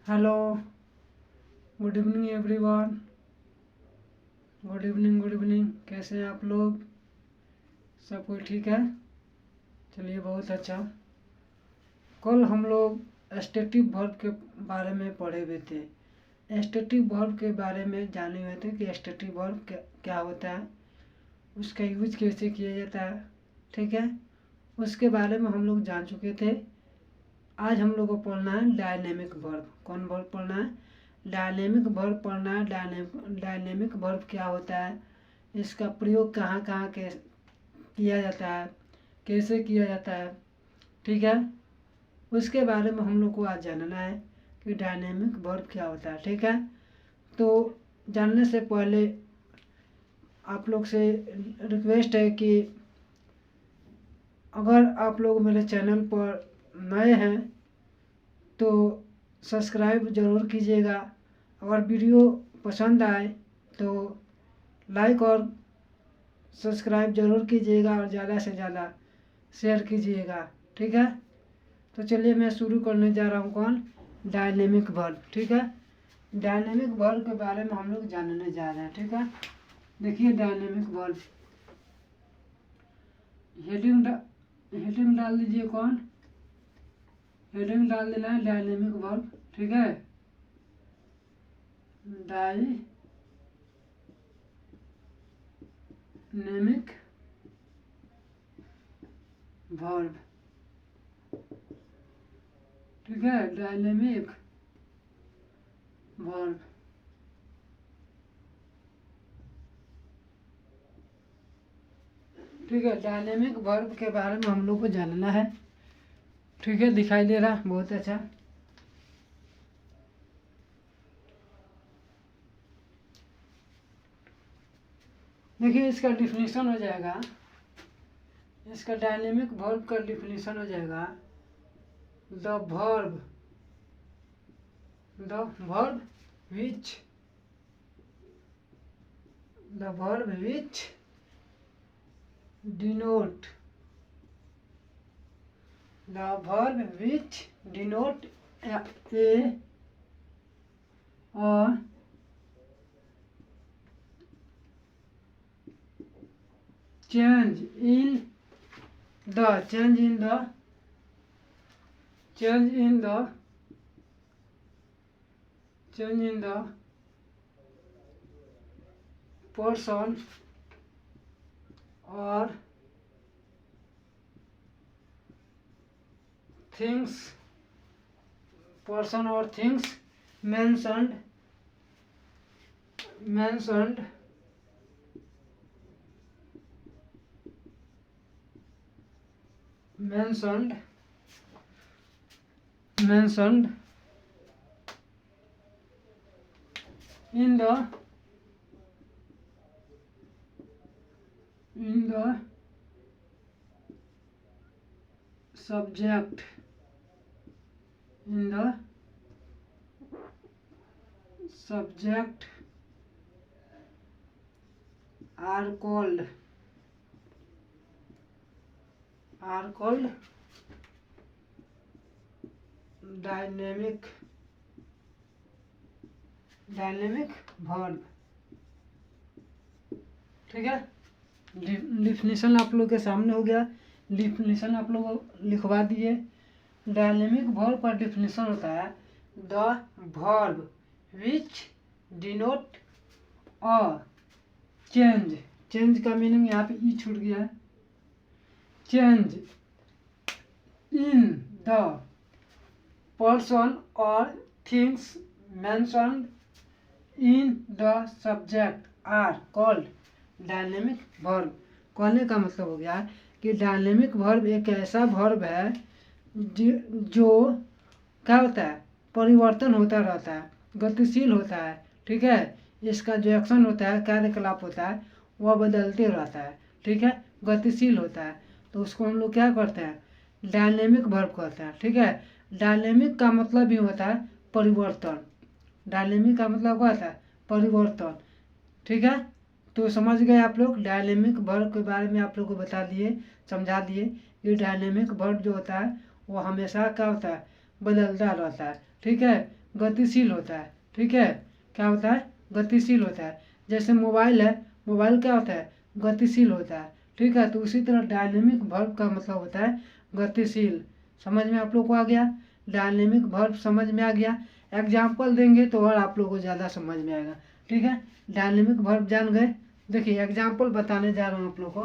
Hello, good evening everyone. Good evening. कैसे हैं आप लोग? सब कोई ठीक है? चलिए, बहुत अच्छा। कल हम लोग स्टैटिक वर्ब के बारे में पढ़े हुए थे। स्टैटिक वर्ब के बारे में जाने हुए थे कि स्टैटिक वर्ब क्या होता है, उसका यूज कैसे किया जाता है। ठीक है, उसके बारे में हम लोग जान चुके थे। आज हम लोग को पढ़ना है डायनेमिक वर्ब। कौन वर्ब पढ़ना है? डायनेमिक वर्ब पढ़ना है। डायनेमिक वर्ब क्या होता है, इसका प्रयोग कहाँ कहाँ के किया जाता है, कैसे किया जाता है। ठीक है, उसके बारे में हम लोग को आज जानना है कि डायनेमिक वर्ब क्या होता है। ठीक है, तो जानने से पहले आप लोग से रिक्वेस्ट है कि अगर आप लोग मेरे चैनल पर नए हैं तो सब्सक्राइब ज़रूर कीजिएगा। अगर वीडियो पसंद आए तो लाइक और सब्सक्राइब ज़रूर कीजिएगा और ज़्यादा से ज़्यादा शेयर कीजिएगा। ठीक है, तो चलिए मैं शुरू करने जा रहा हूँ। कौन? Dynamic verb. ठीक है, डायनेमिक वर्ब के बारे में हम लोग जानने जा रहे हैं। ठीक है, देखिए डायनेमिक वर्ब, हेडिंग डाल दीजिए। कौन? हेडिंग डाल देना है डायनेमिक वर्ब। ठीक है, डायनेमिक वर्ब। ठीक है, डायनेमिक वर्ब। ठीक है, डायनेमिक वर्ब के बारे में हम लोग को जानना है। ठीक है, दिखाई दे रहा? बहुत अच्छा। देखिए, इसका डिफिनीशन हो जाएगा, इसका डायनेमिक वर्ब का डिफिनीशन हो जाएगा, the verb which denote a or change in the person or things mentioned in the subject are called dynamic verb. ठीक है, डिफिनीशन आप लोग के सामने हो गया। डिफिनीशन आप लोग लिखवा दिए। डायनेमिक वर्ब का डिफिनीशन होता है the verb which denote a change का मीनिंग यहाँ पे ई छूट गया है। चेंज इन द पर्सन और things mentioned in the subject are called dynamic verb. कहने का मतलब हो गया कि डायनेमिक वर्ब एक ऐसा वर्ब है जो क्या होता है, परिवर्तन होता रहता है, गतिशील होता है। ठीक है, इसका जो एक्शन होता है, कार्यकलाप होता है, वह बदलते रहता है। ठीक है, गतिशील होता है, तो उसको हम लोग क्या करते हैं, डायनेमिक वर्ब कहते हैं। ठीक है, डायनेमिक का मतलब भी होता है परिवर्तन। डायनेमिक का मतलब क्या होता है? परिवर्तन। ठीक है, तो समझ गए आप लोग। डायनेमिक वर्ब के बारे में आप लोग को बता दिए, समझा दिए कि डायनेमिक वर्ब जो होता है वो हमेशा क्या होता है, बदलता रहता है। ठीक है, गतिशील होता है। ठीक है, क्या होता है? गतिशील होता है। जैसे मोबाइल है, मोबाइल क्या होता है? गतिशील होता है। ठीक है, तो उसी तरह डायनेमिक वर्ब का मतलब होता है गतिशील। समझ में आप लोग को आ गया? डायनेमिक वर्ब समझ में आ गया? एग्जाम्पल देंगे तो और आप लोग को ज़्यादा समझ में आएगा। ठीक है, डायनेमिक वर्ब जान गए। देखिए एग्जाम्पल बताने जा रहा हूँ आप लोग को।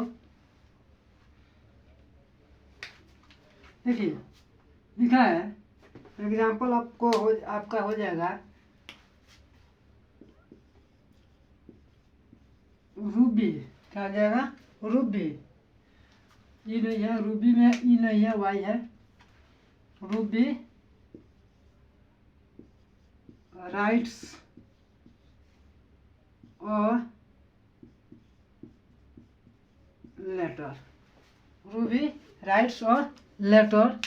देखिए लिखा है, एग्जाम्पल आपका हो जाएगा रूबी। क्या हो जाएगा? रूबी। ई नहीं है, रूबी में ई नहीं है, वाई है। रूबी राइट्स और लेटर। रूबी राइट्स और लेटर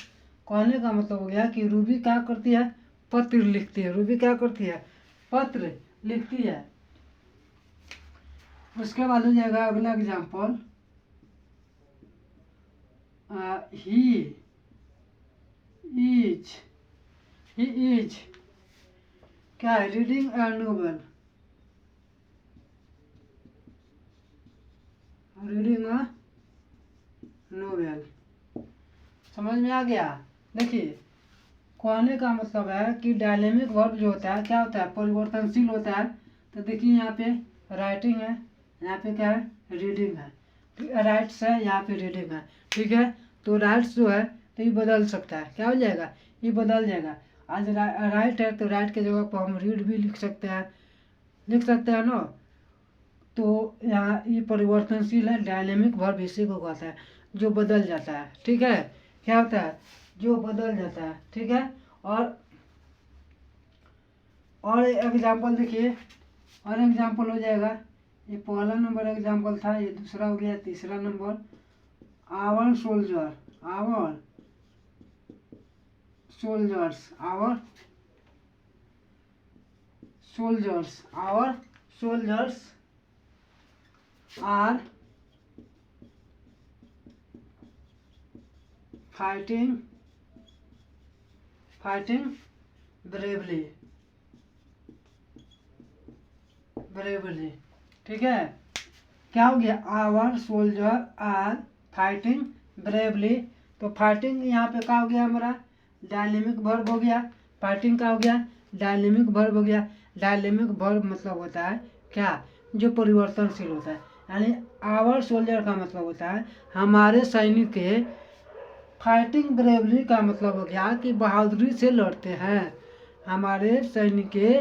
कहने का मतलब हो गया कि रूबी क्या करती है? पत्र लिखती है। रूबी क्या करती है? पत्र लिखती है। उसके बाद हो जाएगा अगला एग्जाम्पल, ही इज क्या है? Reading a novel. Reading a novel. समझ में आ गया? देखिए कहने का मतलब है कि डायनेमिक वर्ब जो होता है क्या होता है? परिवर्तनशील होता है। तो देखिए यहाँ पे राइटिंग है, यहाँ पे क्या है? रीडिंग है। राइट्स है, यहाँ पे रीडिंग है। ठीक है, तो राइट्स जो है तो ये बदल सकता है। क्या हो जाएगा? ये बदल जाएगा। आज राइट है तो राइट के जगह पर हम रीड भी लिख सकते हैं ना। तो यहाँ ये परिवर्तनशील है। डायनेमिक वर्ब इसी को कहता है जो बदल जाता है। ठीक है, क्या होता है? जो बदल जाता है। ठीक है, और एग्जाम्पल देखिए, और एग्जाम्पल हो जाएगा, ये पहला नंबर एग्जाम्पल था, ये दूसरा हो गया, तीसरा number our soldier. Our soldiers. Our soldiers. Our soldiers are fighting bravely. ठीक है, क्या हो गया? Our soldier are fighting bravely. तो फाइटिंग यहाँ पे क्या हो गया? हमारा डायनेमिक वर्ब हो गया। फाइटिंग का हो गया? डायनेमिक वर्ब हो गया। डायनेमिक वर्ब मतलब होता है क्या? जो परिवर्तनशील होता है। यानी आवर सोल्जर का मतलब होता है हमारे सैनिक के। फाइटिंग ब्रेवली का मतलब हो गया कि बहादुरी से लड़ते हैं। हमारे सैनिक के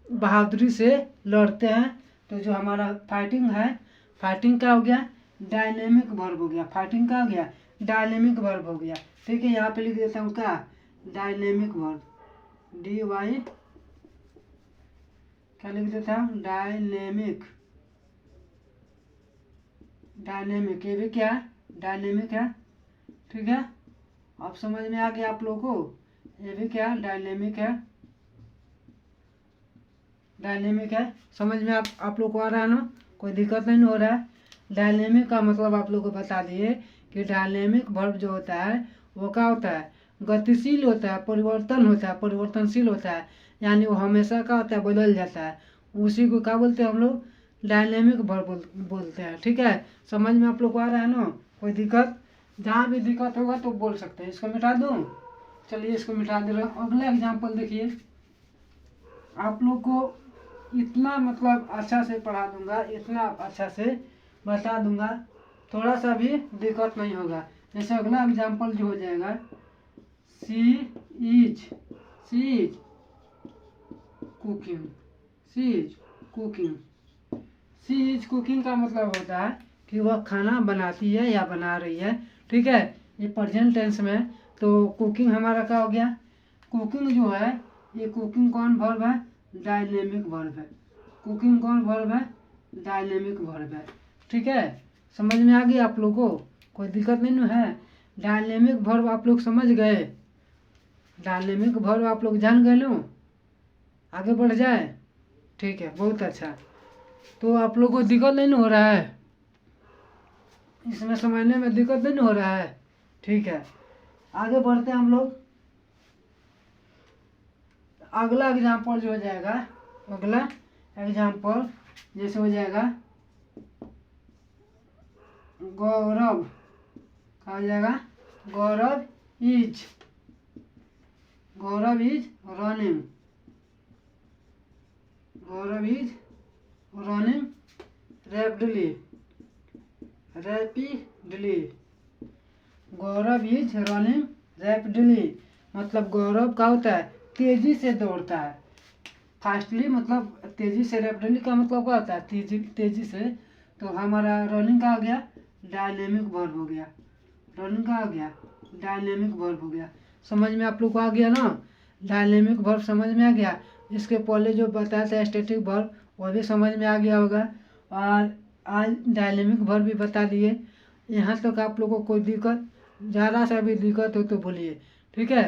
बहादुरी से लड़ते हैं। तो जो हमारा फाइटिंग है, फाइटिंग क्या हो गया? डायनेमिक वर्ब हो गया। फाइटिंग क्या हो गया? डायनेमिक वर्ब हो गया। ठीक है, यहाँ पे लिख देता हूँ क्या? Dynamic verb. DY क्या लिख देता हूँ? डायनेमिक। ये भी क्या है? डायनेमिक है। ठीक है, अब समझ में आ गया आप लोगों को? ये भी क्या? डायनेमिक है। डायनेमिक है। समझ में आप लोग को आ रहा है ना? कोई दिक्कत नहीं हो रहा है? डायनेमिक का मतलब आप लोग को बता दिए कि डायनेमिक वर्ब जो होता है वो क्या होता है? गतिशील होता है, परिवर्तन होता है, परिवर्तनशील होता है। यानी वो हमेशा क्या होता है? बदल जाता है। उसी को क्या बोलते हैं हम लोग? डायनेमिक वर्ब बोलते हैं। ठीक है, समझ में आप लोग को आ रहा है ना? कोई दिक्कत? जहाँ भी दिक्कत होगा तो बोल सकते हैं। इसको मिटा दूँ? चलिए इसको मिटा दे रहा हूँ। अगला एग्जाम्पल देखिए, आप लोग को इतना मतलब अच्छा से पढ़ा दूंगा, इतना अच्छा से बता दूंगा, थोड़ा सा भी दिक्कत नहीं होगा। जैसे अगला एग्जाम्पल जो हो जाएगा, she is cooking. She is cooking. She is cooking का मतलब होता है कि वह खाना बनाती है या बना रही है। ठीक है, ये प्रेजेंट टेंस में। तो कुकिंग हमारा क्या हो गया? कुकिंग जो है, ये कुकिंग कौन वर्ब है? डायनेमिक वर्ब है। कुकिंग कौन वर्ब है? डायनेमिक वर्ब है। ठीक है, समझ में आ गया आप लोग को? कोई दिक्कत नहीं ना है? डायनेमिक वर्ब आप लोग समझ गए? डायनेमिक वर्ब आप लोग जान गए लो? आगे बढ़ जाए? ठीक है, बहुत अच्छा। तो आप लोग को दिक्कत नहीं ना हो रहा है? इसमें समझने में दिक्कत नहीं ना हो रहा है? ठीक है, आगे बढ़ते हैं हम लोग। अगला एग्जाम्पल जो हो जाएगा, अगला एग्जाम्पल जैसे हो जाएगा गौरव, क्या हो जाएगा, Gaurav is running, Gaurav is running rapidly, Gaurav is running rapidly मतलब गौरव का होता है तेजी से दौड़ता है, फास्टली मतलब तेजी से, रैपिडली का मतलब क्या होता है तेजी से। तो हमारा रनिंग का आ गया डायनेमिक वर्ब हो गया, रनिंग का आ गया डायनेमिक वर्ब हो गया। समझ में आप लोग को आ गया ना, डायनेमिक वर्ब समझ में आ गया। इसके पहले जो बताया था स्टैटिक वर्ब वह भी समझ में आ गया होगा, और आज डायनेमिक वर्ब भी बता दिए। यहाँ तक आप लोगों को कोई दिक्कत, ज़्यादा सा भी दिक्कत हो तो बोलिए, ठीक है,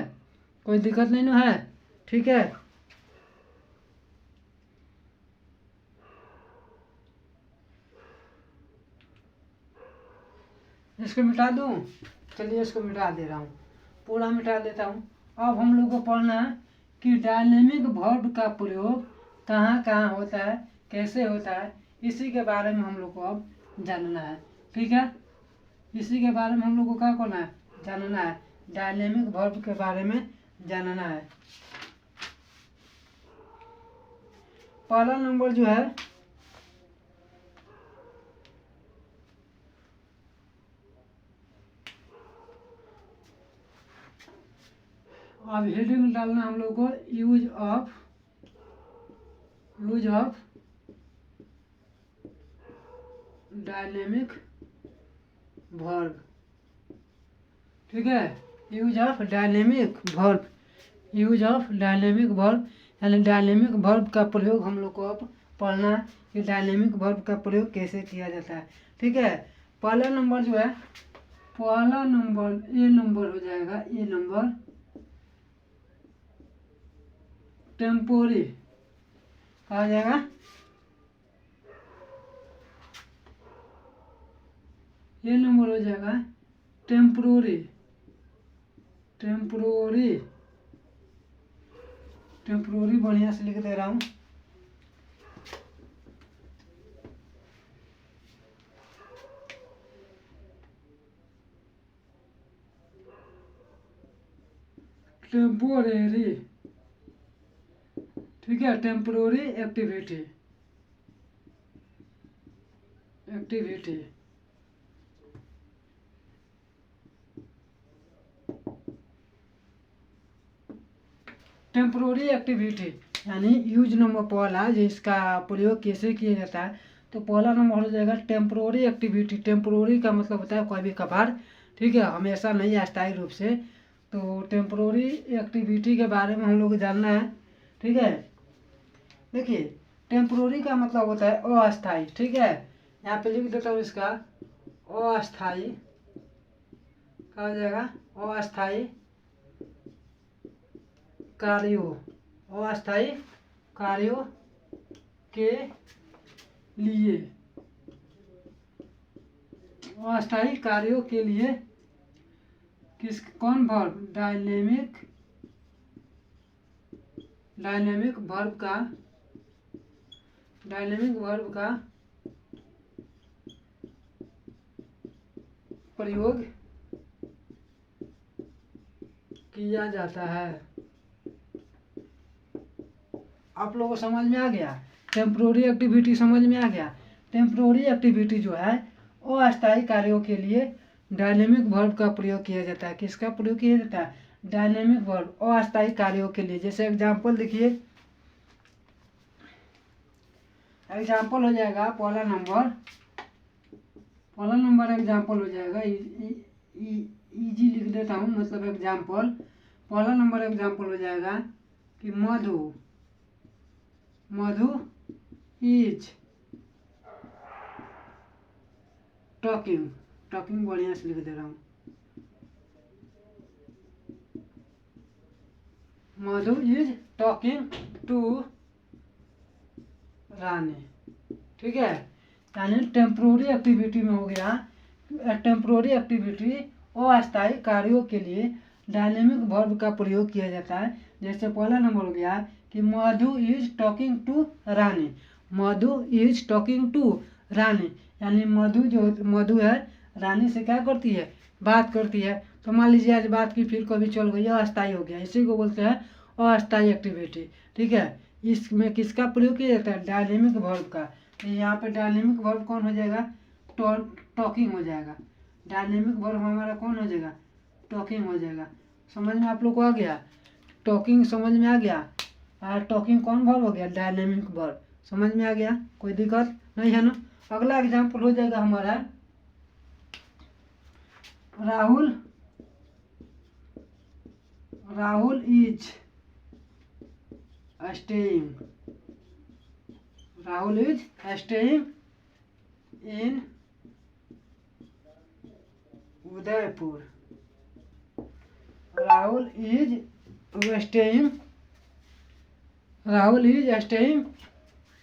कोई दिक्कत नहीं ना है, ठीक है। इसको मिटा दूँ, चलिए इसको मिटा दे रहा हूँ, पूरा मिटा देता हूँ। अब हम लोग को पढ़ना है कि डायनेमिक वर्ब का प्रयोग कहाँ कहाँ होता है, कैसे होता है, इसी के बारे में हम लोग को अब जानना है, ठीक है। इसी के बारे में हम लोग को क्या करना है, जानना है, डायनेमिक वर्ब के बारे में जानना है। पहला नंबर जो है अब हेडिंग डालना हम लोग को यूज ऑफ डायनेमिक वर्ब, ठीक है, यूज ऑफ डायनेमिक वर्ब, यानी डायनेमिक वर्ब का प्रयोग हम लोग को अब पढ़ना है कि डायनेमिक वर्ब का प्रयोग कैसे किया जाता है, ठीक है। पहला नंबर जो है, पहला नंबर ए नंबर हो जाएगा, ए नंबर टेम्पोरी, कहा जाएगा ये नंबर हो जाएगा टेम्पोरी, बढ़िया से लिख दे रहा हूँ। टेम्पोरेरी, ठीक है, टेम्पोररी एक्टिविटी, टेम्पोररी एक्टिविटी यानी यूज नंबर पहला जिसका प्रयोग कैसे किया जाता है, तो पहला नंबर हो जाएगा टेम्पोररी एक्टिविटी। टेम्पोररी का मतलब होता है कभी कभार, ठीक है, हमेशा नहीं, अस्थायी रूप से। तो टेम्पोररी एक्टिविटी के बारे में हम लोग को जानना है, ठीक है। देखिए टेम्पोररी का मतलब होता है अस्थायी, ठीक है, यहाँ पे लिख देता हूँ इसका अस्थायी, क्या हो जाएगा, अस्थायी कार्यों, अस्थायी कार्यों के लिए, अस्थायी कार्यों के लिए कौन वर्ब, डायनेमिक वर्ब का प्रयोग किया जाता है। आप लोगों को समझ में आ गया, टेम्पोररी एक्टिविटी समझ में आ गया। टेम्पोररी एक्टिविटी जो है अस्थायी कार्यों के लिए डायनेमिक वर्ब का प्रयोग किया जाता है। किसका प्रयोग किया जाता है, डायनेमिक वर्ब अस्थायी कार्यों के लिए। जैसे एग्जाम्पल देखिए, एग्जाम्पल हो जाएगा पहला नंबर एग्जाम्पल हो जाएगा, इजी लिख देता हूँ, मतलब एग्जाम्पल, पहला नंबर एग्जाम्पल हो जाएगा कि मधु इज टॉकिंग, बढ़िया से लिख दे रहा हूँ, मधु इज टॉकिंग टू रानी, ठीक है। यानी टेम्पोररी एक्टिविटी में हो गया, टेम्पोररी एक्टिविटी अस्थायी कार्यों के लिए डायनेमिक वर्ब का प्रयोग किया जाता है। जैसे पहला नंबर हो गया कि Madhu is talking to Rani, Madhu is talking to Rani, यानी मधु है रानी से क्या करती है, बात करती है। तो मान लीजिए आज बात की फिर कभी चल गई, अस्थायी हो गया, इसी को बोलते हैं अस्थायी एक्टिविटी। ठीक है, इसमें किसका प्रयोग किया जाता है, डायनेमिक वर्ब का। तो यहाँ पे डायनेमिक वर्ब कौन हो जाएगा, टॉकिंग हो जाएगा। डायनेमिक वर्ब हमारा कौन हो जाएगा, टॉकिंग हो जाएगा। समझ में आप लोग को आ गया, टॉकिंग समझ में आ गया। टॉकिंग कौन वर्ब हो गया, डायनेमिक वर्ब। समझ में आ गया, कोई दिक्कत नहीं है ना। अगला एग्जाम्पल हो जाएगा हमारा Rahul is staying, Rahul is staying in Udaipur, Rahul is staying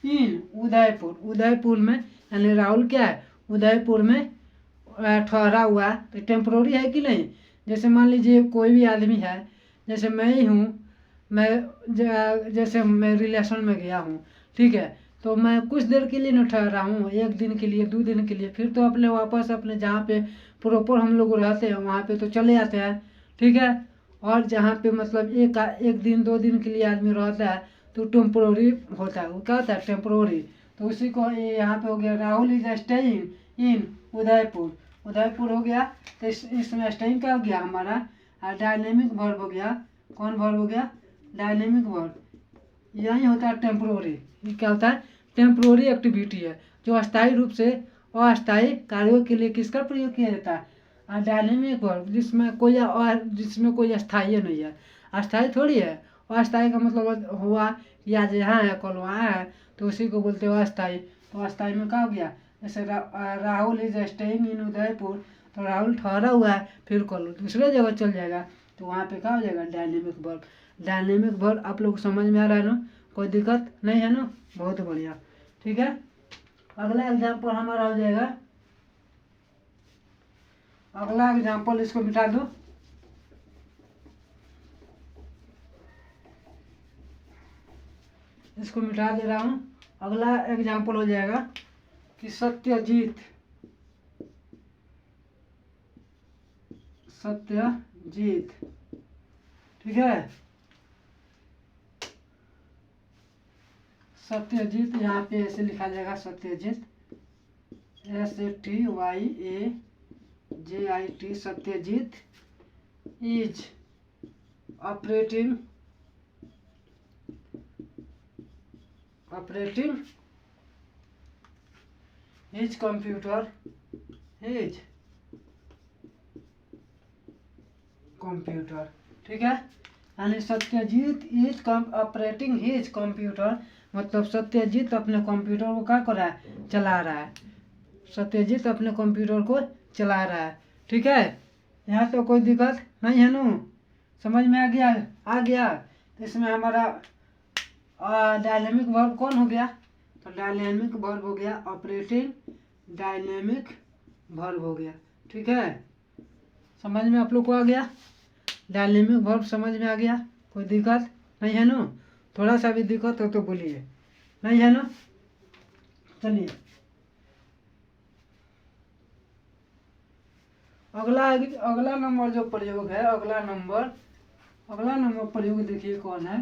in Udaipur. Udaipur में यानी राहुल क्या है, उदयपुर में ठहरा हुआ। तो टेम्पोररी है कि नहीं। जैसे मान लीजिए कोई भी आदमी है, जैसे मैं ही हूँ, जैसे मैं रिलेशन में गया हूँ, ठीक है, तो मैं कुछ देर के लिए न ठहरा हूँ, 1 दिन के लिए 2 दिन के लिए, फिर तो अपने वापस अपने जहाँ पे प्रॉपर हम लोग रहते हैं वहाँ पे तो चले जाते हैं। ठीक है, और जहाँ पे मतलब एक दिन 2 दिन के लिए आदमी रहता है तो टेम्पोररी होता है, वो क्या होता है, टेम्पोररी। तो उसी को यहाँ पे हो गया Rahul is staying in Udaipur, Udaipur हो गया। तो इसमें स्टेइंग क्या हो गया हमारा, डायनेमिक वर्ब हो गया। कौन वर्ब हो गया, डायनेमिक वर्ब। यही होता है टेम्पोररी। ये क्या होता है, टेम्पोररी एक्टिविटी है जो अस्थायी रूप से अस्थायी कार्यों के लिए किसका प्रयोग किया जाता है, डायनेमिक वर्ब, जिसमें कोई अस्थायी नहीं है, अस्थायी थोड़ी है। अस्थायी का मतलब हुआ कि आज यहाँ है कल वहाँ है, तो उसी को बोलते हैं अस्थायी। तो अस्थायी में क्या हो गया, जैसे Rahul is staying in Udaipur, तो राहुल ठहरा हुआ है, फिर कल दूसरे जगह चल जाएगा, तो वहाँ पे क्या हो जाएगा, डायनेमिक वर्ब। डायनेमिक वर्ब आप लोग समझ में आ रहा है ना, कोई दिक्कत नहीं है ना, बहुत बढ़िया। ठीक है, अगला एग्जाम्पल हमारा हो जाएगा, अगला एग्जाम्पल इसको मिटा दो, इसको मिटा दे रहा हूँ। अगला एग्जाम्पल हो जाएगा कि सत्यजीत ठीक है, सत्यजीत यहाँ पे ऐसे लिखा जाएगा, Satyajit SATYAJIT, Satyajit is operating his computer, ठीक है। यानी Satyajit is operating his computer, मतलब सत्यजीत अपने कंप्यूटर को क्या कर रहा है, चला रहा है। सत्यजीत अपने कंप्यूटर को चला रहा है। ठीक है, यहाँ तो कोई दिक्कत नहीं है ना, समझ में आ गया। तो इसमें हमारा डायनेमिक वर्ब कौन हो गया, तो डायनेमिक वर्ब हो गया ऑपरेटिंग, डायनेमिक वर्ब हो गया। ठीक है, समझ में आप लोग को आ गया, डायनेमिक वर्ब समझ में आ गया, कोई दिक्कत नहीं है ना। थोड़ा सा भी दिक्कत हो तो बोलिए, नहीं है ना। चलिए अगला नंबर जो प्रयोग है, अगला नंबर प्रयोग देखिए कौन है।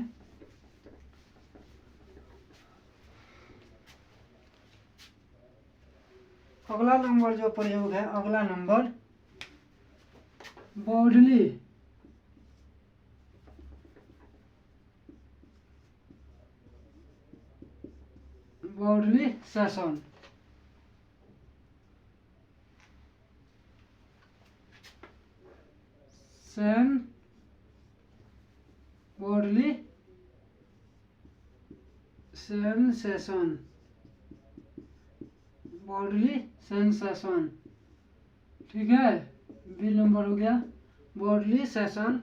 अगला नंबर जो प्रयोग है, अगला number bodily session, bodily sensation, ठीक है। बी नंबर हो गया बॉडली सेशन।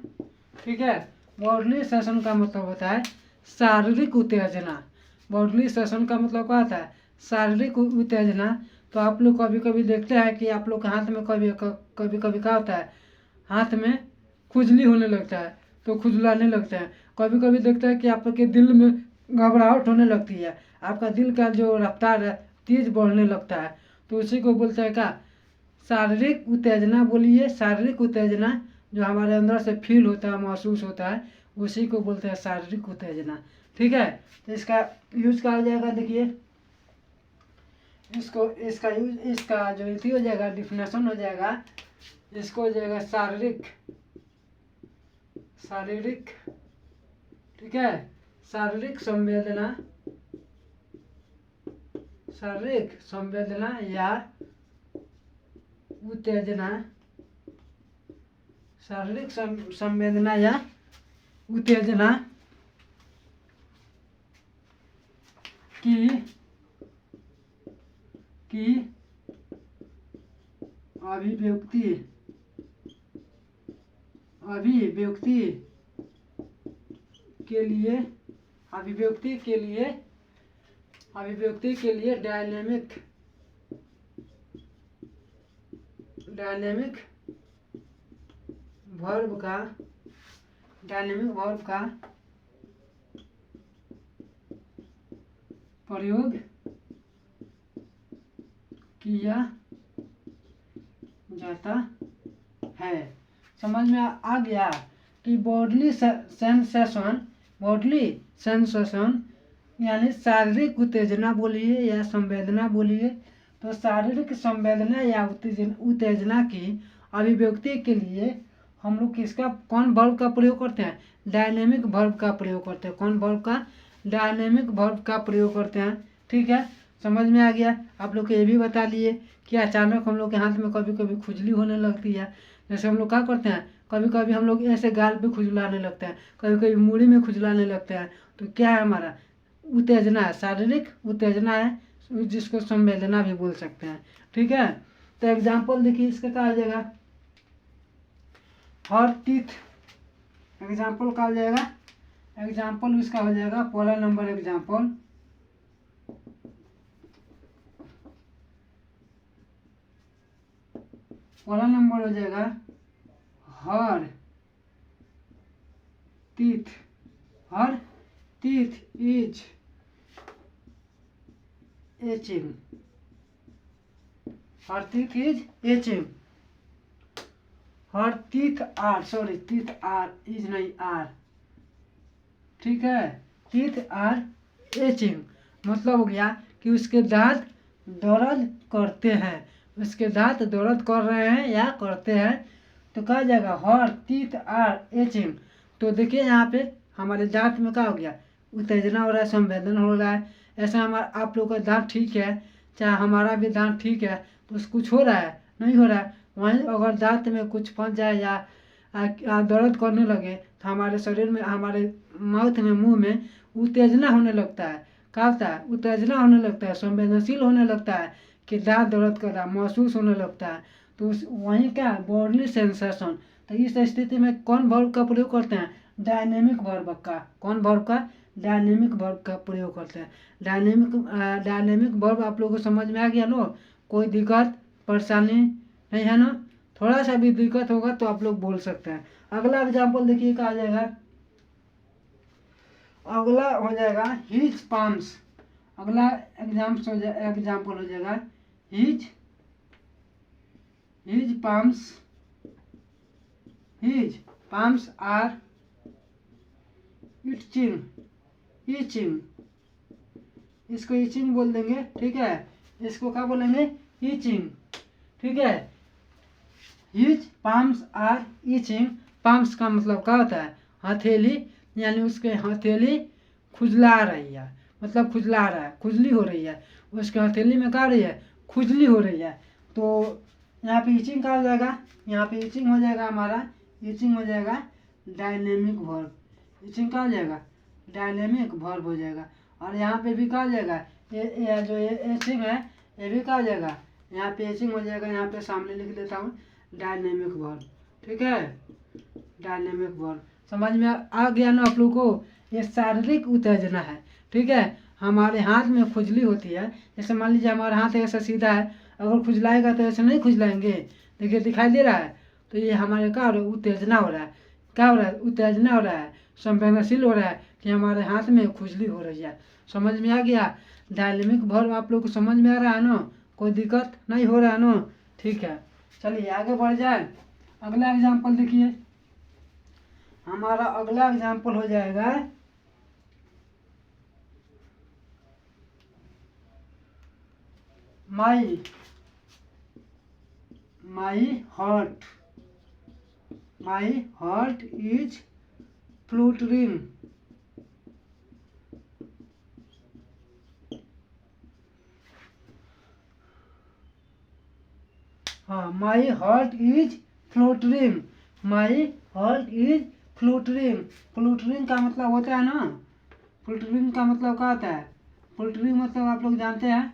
ठीक है, बॉडली सेशन का मतलब होता है शारीरिक उत्तेजना। बॉडली सेशन का मतलब क्या होता है, शारीरिक उत्तेजना। तो आप लोग कभी कभी देखते हैं कि आप लोग के हाथ में कभी क्या होता है, हाथ में खुजली होने लगता है। तो खुजलाने लगता है। कभी कभी देखता है कि आपके दिल में घबराहट होने लगती है, आपका दिल का जो रफ्तार है तेज बढ़ने लगता है, तो उसी को बोलते हैं क्या, शारीरिक उत्तेजना। बोलिए शारीरिक उत्तेजना, जो हमारे अंदर से फील होता है, महसूस होता है, उसी को बोलते हैं शारीरिक उत्तेजना। ठीक है, तो इसका यूज कहा जाएगा। देखिए इसको, इसका यूज, इसका जो इसी हो जाएगा, डिफिनेशन हो जाएगा, इसको हो जाएगा शारीरिक, शारीरिक, ठीक है, शारीरिक संवेदना, शारीरिक संवेदना या उत्तेजना, शारीरिक संवेदना या उत्तेजना की अभिव्यक्ति, अभिव्यक्ति के लिए, अभिव्यक्ति के लिए, अभिव्यक्ति के लिए डायनेमिक, डायनेमिक वर्ब का, डायनेमिक वर्ब का प्रयोग किया जाता है। समझ में आ गया कि बॉडली सेंसेशन, बॉडली सेंसेशन यानी शारीरिक उत्तेजना बोलिए या संवेदना बोलिए, तो शारीरिक संवेदना या उत्तेजना की अभिव्यक्ति के लिए हम लोग किसका, कौन वर्ब का प्रयोग करते हैं, डायनेमिक वर्ब का प्रयोग करते हैं। कौन वर्ब का, डायनेमिक वर्ब का प्रयोग करते हैं। ठीक है, समझ में आ गया। आप लोग को ये भी बता लिए कि अचानक हम लोग के हाथ में कभी कभी खुजली होने लगती है। जैसे हम लोग क्या करते हैं, कभी कभी हम लोग ऐसे गाल पे खुजलाने लगते हैं, कभी कभी मूड़ी में खुजलाने लगते हैं, तो क्या है, हमारा उत्तेजना है, शारीरिक उत्तेजना है, जिसको संवेदना भी बोल सकते हैं। ठीक है, तो एग्जाम्पल देखिए इसका क्या हो जाएगा, हर टीथ, एग्जाम्पल क्या हो जाएगा, एग्जाम्पल इसका हो जाएगा पहला नंबर एग्जाम्पल, पहला नंबर हो जाएगा her teeth, her teeth is aching, her teeth is aching, her teeth are, sorry teeth are, is नहीं आर, ठीक है, टीथ आर एचिंग, मतलब हो गया कि उसके दांत दर्द करते हैं, उसके दांत दर्द कर रहे हैं या करते हैं, तो कहा जाएगा हर टीथ आर एचिंग। तो देखिए यहाँ पे हमारे दांत में क्या हो गया, उत्तेजना हो रहा है, संवेदना हो रहा है। ऐसा हमारा, आप लोग का दांत ठीक है, चाहे हमारा भी दांत ठीक है, तो कुछ हो रहा है, नहीं हो रहा है। वहीं अगर दांत में कुछ फंस जाए या दर्द करने लगे, तो हमारे शरीर में, हमारे माउथ में, मुंह में उत्तेजना होने लगता है। क्या होता है, उत्तेजना होने लगता है, संवेदनशील होने लगता है कि दांत दर्द कर रहा, महसूस होने लगता है। तो वहीं क्या, बॉडली सेंसेशन। तो इस स्थिति में कौन वर्ब का प्रयोग करते हैं, डायनेमिक वर्ब का। कौन वर्ब का, डायनेमिक वर्ब का प्रयोग करते हैं। डायनेमिक वर्ब आप लोगों को समझ में आ गया नो, कोई दिक्कत परेशानी नहीं है ना, थोड़ा सा भी दिक्कत होगा तो आप लोग बोल सकते हैं। अगला एग्जाम्पल देखिए क्या आ जाएगा, अगला हो जाएगा हिज पाम्स, अगला एग्जाम्पल हो जाएगा his palms, his palms are itching, itching, इसको इचिंग बोल देंगे। ठीक है, इसको क्या बोलेंगे, इचिंग। ठीक है, his palms are itching, palms का मतलब क्या होता है, हथेली, यानी उसके हथेली खुजला रही है, मतलब खुजला रहा है, खुजली हो रही है, उसके हथेली में क्या रही है, खुजली हो रही है। तो यहाँ पे इचिंग का हो जाएगा, यहाँ पे इचिंग हो जाएगा हमारा, इचिंग हो जाएगा डायनेमिक वर्ब, इचिंग का हो जाएगा डायनेमिक वर्ब हो जाएगा। और यहाँ पे भी क्या हो जाएगा, ये जो इचिंग है ये भी क्या हो जाएगा, यहाँ पे इचिंग हो जाएगा, यहाँ पे सामने लिख लेता हूँ डायनेमिक वर्ब। ठीक है, डायनेमिक वर्ब समझ में आ गया ना आप लोग को। ये शारीरिक उत्तेजना है। ठीक है, हमारे हाथ में खुजली होती है, जैसे मान लीजिए हमारा हाथ ऐसा सीधा है, अगर खुजलाएगा तो ऐसे नहीं खुजलाएंगे, देखिए दिखाई दे रहा है, तो ये हमारे क्या उत्तेजना हो रहा है, क्या हो रहा है, उत्तेजना हो रहा है, संवेदनशील हो रहा है कि हमारे हाथ में खुजली हो रही है। समझ में आ गया? डायनेमिक वर्ब आप लोग को समझ में आ रहा है ना, कोई दिक्कत नहीं हो रहा है ना? ठीक है, चलिए आगे बढ़ जाए। अगला एग्जाम्पल देखिए, हमारा अगला एग्जाम्पल हो जाएगा माई हार्ट इज फ्लूटरिंग। हाँ, my heart is fluttering, my heart is fluttering. Fluttering का मतलब होता है ना, फ्लूटरिंग का मतलब क्या होता है? फ्लूटरिंग मतलब आप लोग जानते हैं,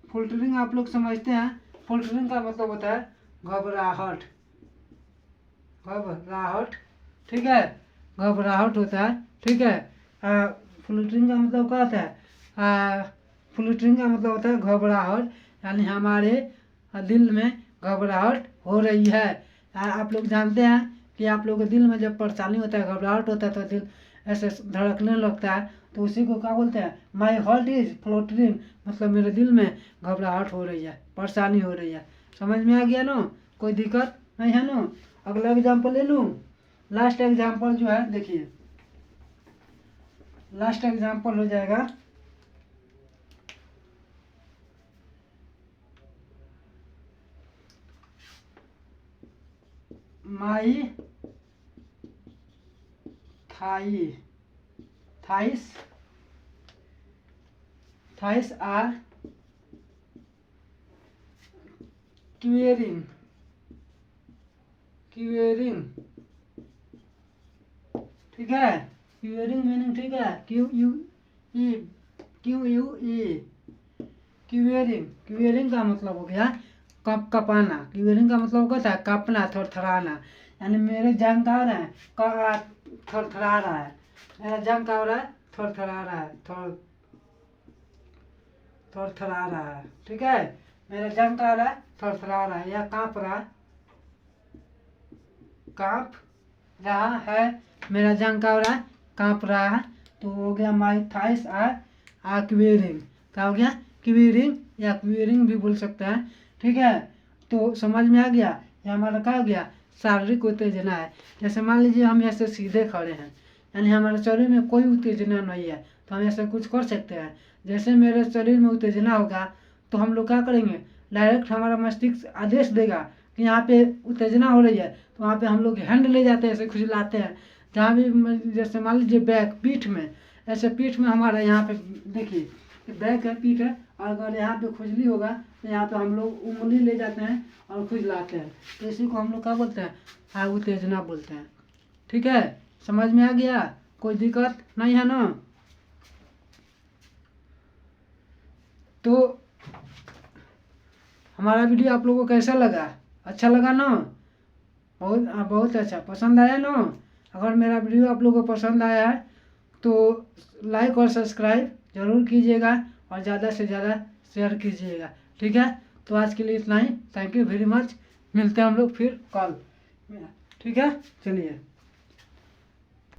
फ्लूटरिंग आप लोग समझते हैं। फ्लूटरिंग का मतलब होता है घबराहट, ठीक है, घबराहट होता है, ठीक है। फ्लूटरिंग का मतलब क्या होता है? फ्लूटरिंग का मतलब होता है घबराहट, यानी हमारे दिल में घबराहट हो रही है। आप लोग जानते हैं कि आप लोगों के दिल में जब परेशानी होता है, घबराहट होता है, तो दिल ऐसे धड़कने लगता है, तो उसी को क्या बोलते हैं? माई हार्ट इज फ्लूटरिंग, मतलब मेरे दिल में घबराहट हो रही है, परेशानी हो रही है। समझ में आ गया ना? कोई दिक्कत नहीं है ना? अगला एग्जाम्पल ले लूँ। लास्ट एग्जाम्पल जो है देखिए, लास्ट एग्जाम्पल हो जाएगा माई थाइस आर क्वेरिंग, ठीक है। क्वेरिंग मीनिंग, ठीक है, QUE, क्वेरिंग का मतलब हो गया कपाना। क्वेरिंग का मतलब क्या था? कांपना, थरथराना, यानी मेरे जंग का रहा है, थरथरा रहा है, मेरा जंग का हो रहा है, थरथरा रहा है, थरथरा रहा है, ठीक है। मेरा जंग का हो रहा है, थरथरा रहा है, या कांप रहा है, मेरा जंग का हो रहा है, कांप रहा है। तो हो गया माई थाइस आर क्वेरिंग। क्या हो गया? क्वेरिंग, या क्वेरिंग भी बोल सकते हैं, ठीक है। तो समझ में आ गया, ये हमारा क्या हो गया? शारीरिक उत्तेजना है। जैसे मान लीजिए हम ऐसे सीधे खड़े हैं, यानी हमारे शरीर में कोई उत्तेजना नहीं है, तो हम ऐसे कुछ कर सकते हैं। जैसे मेरे शरीर में उत्तेजना होगा, तो हम लोग क्या करेंगे? डायरेक्ट हमारा मस्तिष्क आदेश देगा कि यहाँ पे उत्तेजना हो रही है, तो वहाँ पे हम लोग हैंड ले जाते हैं, ऐसे खुजलाते हैं। जहाँ भी जैसे मान लीजिए बैक, पीठ में, ऐसे पीठ में हमारा यहाँ पे देखिए बैक है, पीठ है, और अगर यहाँ पे खुजली होगा तो यहाँ पे हम लोग उंगली ले जाते हैं और खुजलाते हैं, तो इसी को हम लोग क्या बोलते हैं? हाँ, उत्तेजना बोलते हैं, ठीक है। समझ में आ गया? कोई दिक्कत नहीं है ना? तो हमारा वीडियो आप लोगों को कैसा लगा? अच्छा लगा ना? बहुत अच्छा, पसंद आया ना? अगर मेरा वीडियो आप लोगों को पसंद आया है तो लाइक और सब्सक्राइब जरूर कीजिएगा, और ज़्यादा से ज़्यादा शेयर कीजिएगा, ठीक है। तो आज के लिए इतना ही, थैंक यू वेरी मच। मिलते हैं हम लोग फिर कल, ठीक है, चलिए।